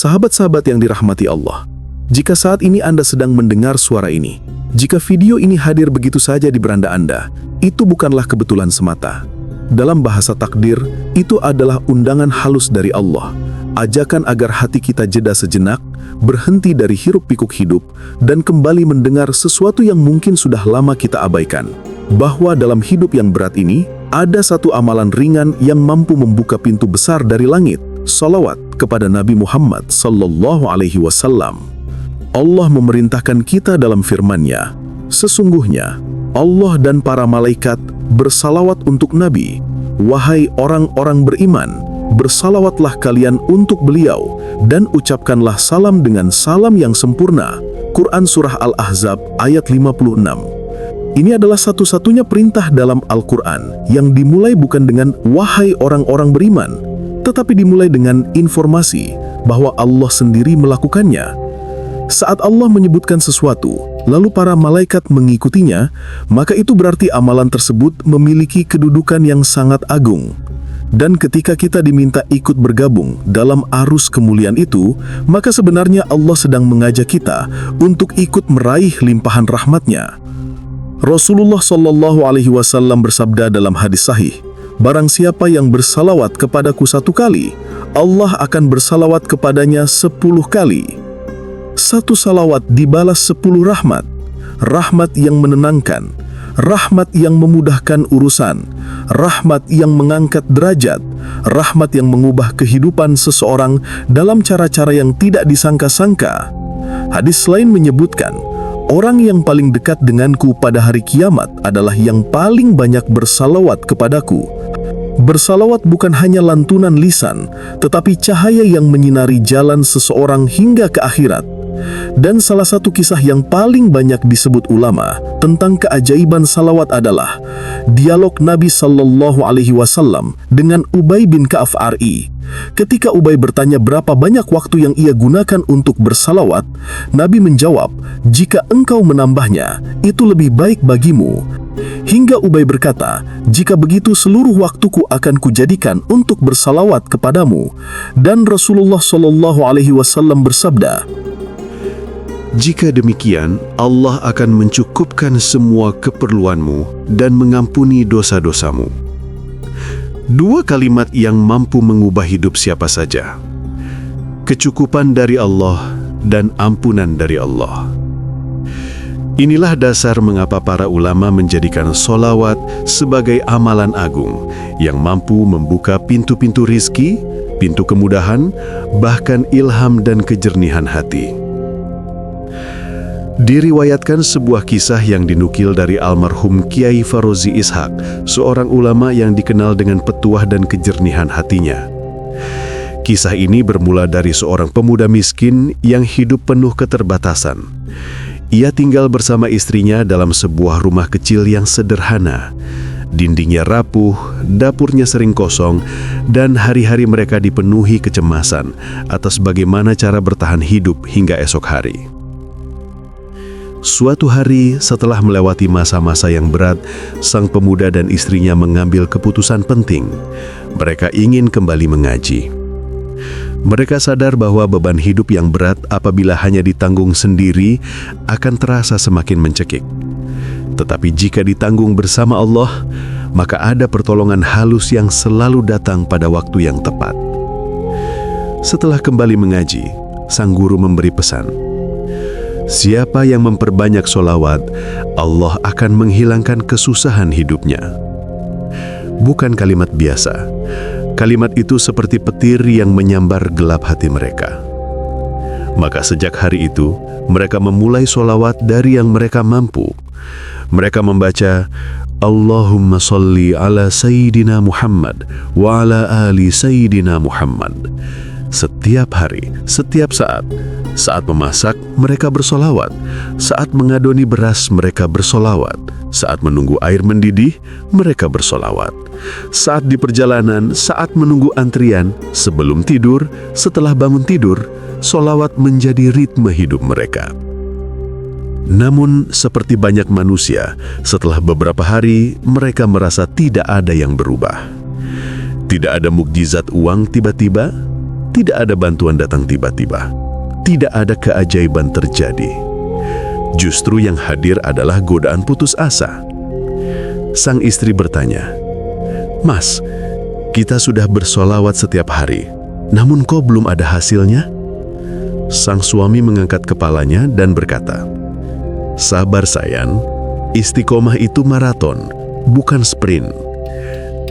Sahabat-sahabat yang dirahmati Allah, jika saat ini Anda sedang mendengar suara ini, jika video ini hadir begitu saja di beranda Anda, itu bukanlah kebetulan semata. Dalam bahasa takdir, itu adalah undangan halus dari Allah, ajakan agar hati kita jeda sejenak, berhenti dari hiruk-pikuk hidup, dan kembali mendengar sesuatu yang mungkin sudah lama kita abaikan. Bahwa dalam hidup yang berat ini, ada satu amalan ringan yang mampu membuka pintu besar dari langit, salawat kepada Nabi Muhammad sallallahu alaihi wasallam. Allah memerintahkan kita dalam firman-Nya, sesungguhnya Allah dan para malaikat bersalawat untuk Nabi. Wahai orang-orang beriman, bersalawatlah kalian untuk beliau dan ucapkanlah salam dengan salam yang sempurna. Quran Surah Al-Ahzab ayat 56. Ini adalah satu-satunya perintah dalam Al-Quran yang dimulai bukan dengan wahai orang-orang beriman, tetapi dimulai dengan informasi bahwa Allah sendiri melakukannya. Saat Allah menyebutkan sesuatu, lalu para malaikat mengikutinya, maka itu berarti amalan tersebut memiliki kedudukan yang sangat agung. Dan ketika kita diminta ikut bergabung dalam arus kemuliaan itu, maka sebenarnya Allah sedang mengajak kita untuk ikut meraih limpahan rahmat-Nya. Rasulullah Shallallahu Alaihi Wasallam bersabda dalam hadis sahih, barang siapa yang bersalawat kepadaku 1 kali, Allah akan bersalawat kepadanya 10 kali. 1 salawat dibalas 10 rahmat. Rahmat yang menenangkan, rahmat yang memudahkan urusan, rahmat yang mengangkat derajat, rahmat yang mengubah kehidupan seseorang dalam cara-cara yang tidak disangka-sangka. Hadis lain menyebutkan, orang yang paling dekat denganku pada hari kiamat adalah yang paling banyak bersalawat kepadaku. Bersalawat bukan hanya lantunan lisan, tetapi cahaya yang menyinari jalan seseorang hingga ke akhirat. Dan salah satu kisah yang paling banyak disebut ulama tentang keajaiban salawat adalah dialog Nabi Sallallahu Alaihi Wasallam dengan Ubay bin Ka'ab RI. Ketika Ubay bertanya berapa banyak waktu yang ia gunakan untuk bersalawat, Nabi menjawab, jika engkau menambahnya, itu lebih baik bagimu. Hingga Ubay berkata, jika begitu seluruh waktuku akan kujadikan untuk bersalawat kepadamu. Dan Rasulullah Sallallahu Alaihi Wasallam bersabda, jika demikian, Allah akan mencukupkan semua keperluanmu dan mengampuni dosa-dosamu. 2 kalimat yang mampu mengubah hidup siapa saja. Kecukupan dari Allah dan ampunan dari Allah. Inilah dasar mengapa para ulama menjadikan sholawat sebagai amalan agung yang mampu membuka pintu-pintu rizki, pintu kemudahan, bahkan ilham dan kejernihan hati. Diriwayatkan sebuah kisah yang dinukil dari almarhum Kiai Farozi Ishak, seorang ulama yang dikenal dengan petuah dan kejernihan hatinya. Kisah ini bermula dari seorang pemuda miskin yang hidup penuh keterbatasan. Ia tinggal bersama istrinya dalam sebuah rumah kecil yang sederhana. Dindingnya rapuh, dapurnya sering kosong, dan hari-hari mereka dipenuhi kecemasan atas bagaimana cara bertahan hidup hingga esok hari. Suatu hari setelah melewati masa-masa yang berat, sang pemuda dan istrinya mengambil keputusan penting. Mereka ingin kembali mengaji. Mereka sadar bahwa beban hidup yang berat apabila hanya ditanggung sendiri akan terasa semakin mencekik. Tetapi jika ditanggung bersama Allah, maka ada pertolongan halus yang selalu datang pada waktu yang tepat. Setelah kembali mengaji, sang guru memberi pesan, siapa yang memperbanyak sholawat, Allah akan menghilangkan kesusahan hidupnya. Bukan kalimat biasa. Kalimat itu seperti petir yang menyambar gelap hati mereka. Maka sejak hari itu, mereka memulai sholawat dari yang mereka mampu. Mereka membaca, Allahumma salli ala Sayyidina Muhammad wa ala ali Sayyidina Muhammad. Setiap hari, setiap saat. Saat memasak, mereka bersolawat. Saat mengadoni beras, mereka bersolawat. Saat menunggu air mendidih, mereka bersolawat. Saat di perjalanan, saat menunggu antrian, sebelum tidur, setelah bangun tidur, solawat menjadi ritme hidup mereka. Namun, seperti banyak manusia, setelah beberapa hari, mereka merasa tidak ada yang berubah. Tidak ada mukjizat uang tiba-tiba, Tidak ada bantuan datang tiba-tiba. Tidak ada keajaiban terjadi. Justru yang hadir adalah godaan putus asa. Sang istri bertanya, "Mas, kita sudah bersolawat setiap hari, namun kok belum ada hasilnya?" Sang suami mengangkat kepalanya dan berkata, "Sabar sayang, istiqomah itu maraton, bukan sprint.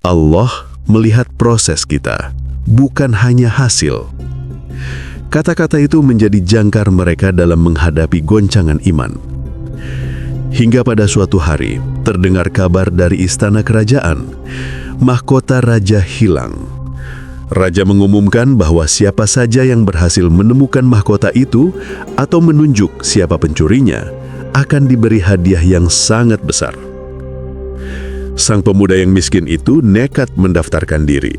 Allah melihat proses kita, bukan hanya hasil." Kata-kata itu menjadi jangkar mereka dalam menghadapi goncangan iman. Hingga pada suatu hari, terdengar kabar dari istana kerajaan, mahkota raja hilang. Raja mengumumkan bahwa siapa saja yang berhasil menemukan mahkota itu atau menunjuk siapa pencurinya, akan diberi hadiah yang sangat besar. Sang pemuda yang miskin itu nekat mendaftarkan diri.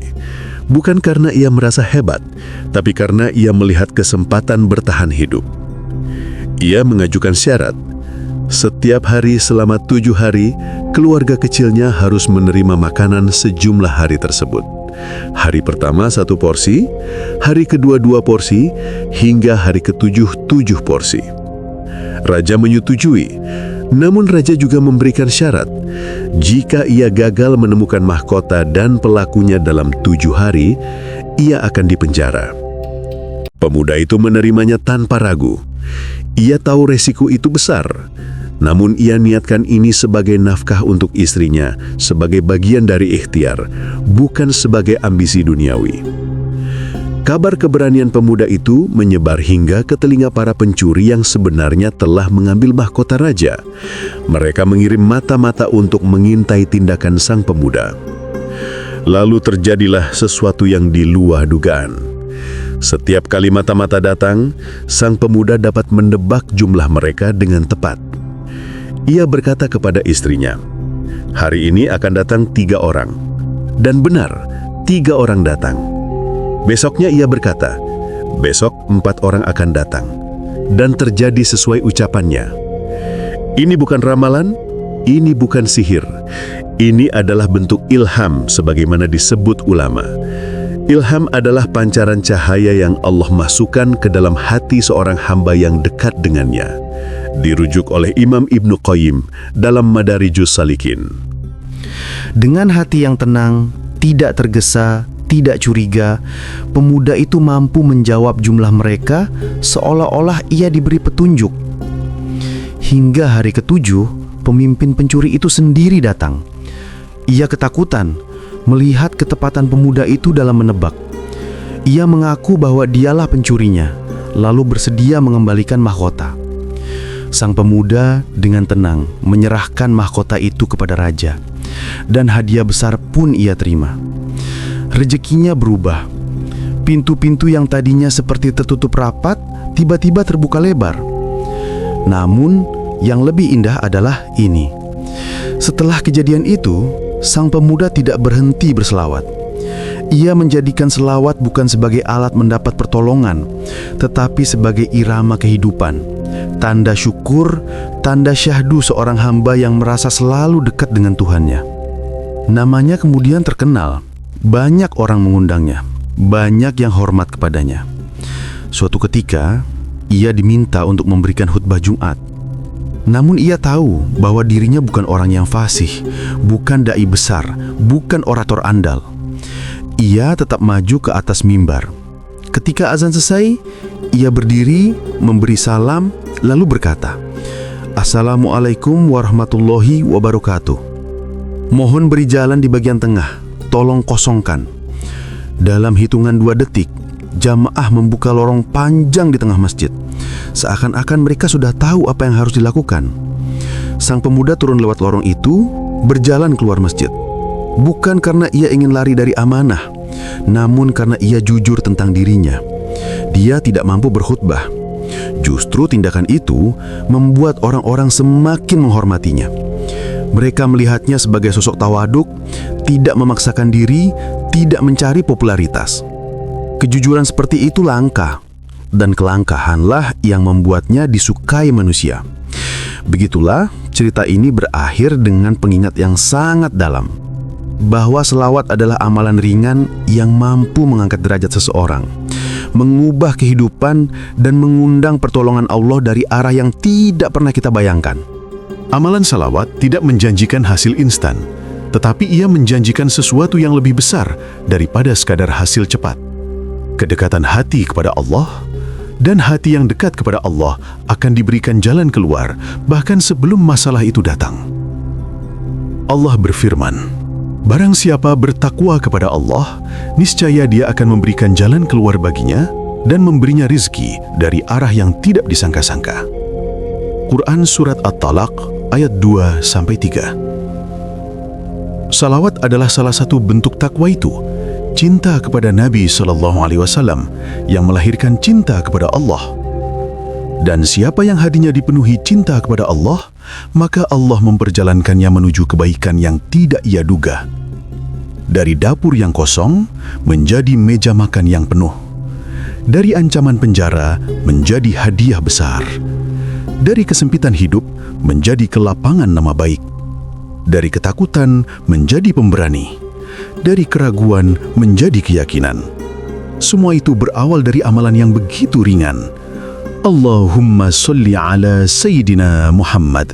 Bukan karena ia merasa hebat, tapi karena ia melihat kesempatan bertahan hidup. Ia mengajukan syarat. Setiap hari selama 7 hari, keluarga kecilnya harus menerima makanan sejumlah hari tersebut. Hari pertama 1 porsi, hari kedua 2 porsi, hingga hari ke-7 7 porsi. Raja menyetujui, namun raja juga memberikan syarat. Jika ia gagal menemukan mahkota dan pelakunya dalam 7 hari, ia akan dipenjara. Pemuda itu menerimanya tanpa ragu. Ia tahu resiko itu besar, namun ia niatkan ini sebagai nafkah untuk istrinya, sebagai bagian dari ikhtiar, bukan sebagai ambisi duniawi. Kabar keberanian pemuda itu menyebar hingga ke telinga para pencuri yang sebenarnya telah mengambil mahkota raja. Mereka mengirim mata-mata untuk mengintai tindakan sang pemuda. Lalu terjadilah sesuatu yang di luar dugaan. Setiap kali mata-mata datang, sang pemuda dapat menebak jumlah mereka dengan tepat. Ia berkata kepada istrinya, "Hari ini akan datang 3 orang." Dan benar, 3 orang datang. Besoknya ia berkata, "Besok 4 orang akan datang." Dan terjadi sesuai ucapannya. Ini bukan ramalan, ini bukan sihir. Ini adalah bentuk ilham sebagaimana disebut ulama. Ilham adalah pancaran cahaya yang Allah masukkan ke dalam hati seorang hamba yang dekat dengannya. Dirujuk oleh Imam Ibnu Qayyim dalam Madarijus Salikin. Dengan hati yang tenang, tidak tergesa, tidak curiga, pemuda itu mampu menjawab jumlah mereka seolah-olah ia diberi petunjuk. Hingga hari ke-7, pemimpin pencuri itu sendiri datang. Ia ketakutan melihat ketepatan pemuda itu dalam menebak. Ia mengaku bahwa dialah pencurinya, lalu bersedia mengembalikan mahkota. Sang pemuda dengan tenang menyerahkan mahkota itu kepada raja, dan hadiah besar pun ia terima. Rezekinya berubah. Pintu-pintu yang tadinya seperti tertutup rapat, tiba-tiba terbuka lebar. Namun, yang lebih indah adalah ini. Setelah kejadian itu, sang pemuda tidak berhenti berselawat. Ia menjadikan selawat bukan sebagai alat mendapat pertolongan, tetapi sebagai irama kehidupan, tanda syukur, tanda syahdu seorang hamba yang merasa selalu dekat dengan Tuhannya. Namanya kemudian terkenal. Banyak orang mengundangnya, banyak yang hormat kepadanya. Suatu ketika, ia diminta untuk memberikan khutbah Jumat. Namun ia tahu bahwa dirinya bukan orang yang fasih, bukan dai besar, bukan orator andal. Ia tetap maju ke atas mimbar. Ketika azan selesai, ia berdiri, memberi salam, lalu berkata, "Assalamualaikum warahmatullahi wabarakatuh. Mohon beri jalan di bagian tengah. Tolong kosongkan." Dalam hitungan 2 detik, jamaah membuka lorong panjang di tengah masjid. Seakan-akan mereka sudah tahu apa yang harus dilakukan. Sang pemuda turun lewat lorong itu, berjalan keluar masjid. Bukan karena ia ingin lari dari amanah, namun karena ia jujur tentang dirinya. Dia tidak mampu berkhutbah. Justru tindakan itu membuat orang-orang semakin menghormatinya. Mereka melihatnya sebagai sosok tawaduk, tidak memaksakan diri, tidak mencari popularitas. Kejujuran seperti itu langka, dan kelangkahanlah yang membuatnya disukai manusia. Begitulah cerita ini berakhir dengan pengingat yang sangat dalam, bahwa selawat adalah amalan ringan yang mampu mengangkat derajat seseorang. mengubah kehidupan, dan mengundang pertolongan Allah dari arah yang tidak pernah kita bayangkan. Amalan salawat tidak menjanjikan hasil instan, tetapi ia menjanjikan sesuatu yang lebih besar daripada sekadar hasil cepat. Kedekatan hati kepada Allah, dan hati yang dekat kepada Allah akan diberikan jalan keluar bahkan sebelum masalah itu datang. Allah berfirman, "Barang siapa bertakwa kepada Allah, niscaya Dia akan memberikan jalan keluar baginya dan memberinya rizki dari arah yang tidak disangka-sangka." Quran Surat At-Talaq ayat 2-3. Salawat adalah salah satu bentuk takwa itu, cinta kepada Nabi SAW yang melahirkan cinta kepada Allah. Dan siapa yang hatinya dipenuhi cinta kepada Allah, maka Allah memperjalankannya menuju kebaikan yang tidak ia duga. Dari dapur yang kosong menjadi meja makan yang penuh. Dari ancaman penjara menjadi hadiah besar. Dari kesempitan hidup menjadi kelapangan nama baik. Dari ketakutan menjadi pemberani. Dari keraguan menjadi keyakinan. Semua itu berawal dari amalan yang begitu ringan. Allahumma sholli ala Sayyidina Muhammad.